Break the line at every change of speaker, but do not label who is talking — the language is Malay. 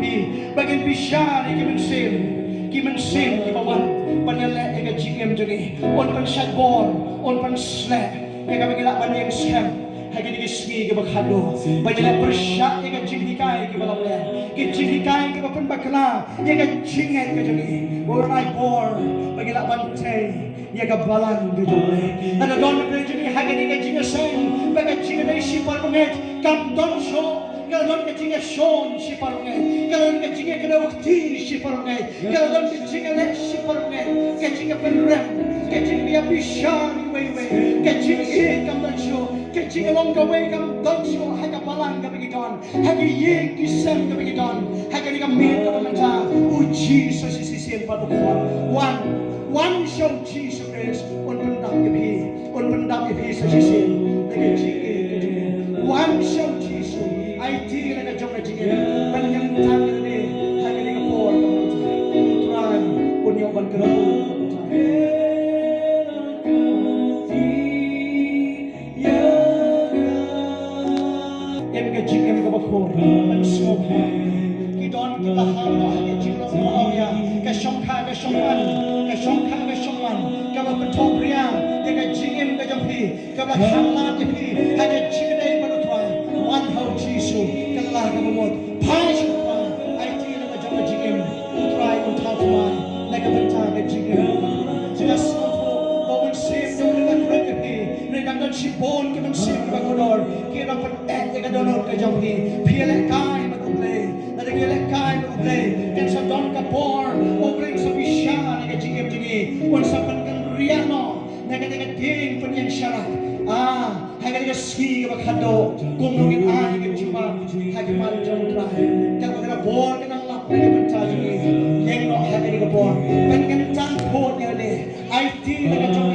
pi bagian pisah ni kimen sim kibawan panyalah ega GM jeni on pan shadball on pan slap ega bagila pan yang scam hagi ni smi ke bakhado panyalah persyak ega jinghikai ke balawle ke jinghikai ke pan bakla ega jinget ke jeni or my bor bagila pan tay ega balan ke jole ana don ke jeni hagi ni ke jingiaseng baga jingai sipar menget kam don show kalau kita jinga shon si parungai, kalau kita jinga kena waktu si parungai, kalau kita jinga leh si parungai, kita jinga penrem, kita jinga dia pisang way, kita jinga kam dan show, kita jinga long kawai kam dan show, haga balang kam begitu, haga ye kisam kam begitu, haga ni kam min kam macam, Jesus sisi pada kuat, one show Jesus Christ, on pendam kepi sisi, haga jinga, one show Jesus. IT na jom na jingin panjang tangan ni hanya ni kapor try punya ban kerana em ke jingin ke bakor pan smok kidon kita hal ke jinglo mau ya ke shongkha ke shongman ke betul pria ke jingin ke jampi ke bakhalat pi hanya jingin baru try one how Jesus kelah kemamut passion IT na jom jigem try on top one like a bentang jigem just for sim jom na krek pi redang dan sipon ke sim ba kodor kira petek ke donor ke jom ni piele kai ma kuple na de kai ma kuple kan sa don ka por o bring sa bisha na ke jigem jigi on sa pan kan riano na ke ding penyen syarat haga dia ski ke bakado kumungin ai ke cuma haga mal jom terakhir kalau kena bor kena lap ke bentar ni yang no haga ni ke bor kan kan tan pot ni IT nak jom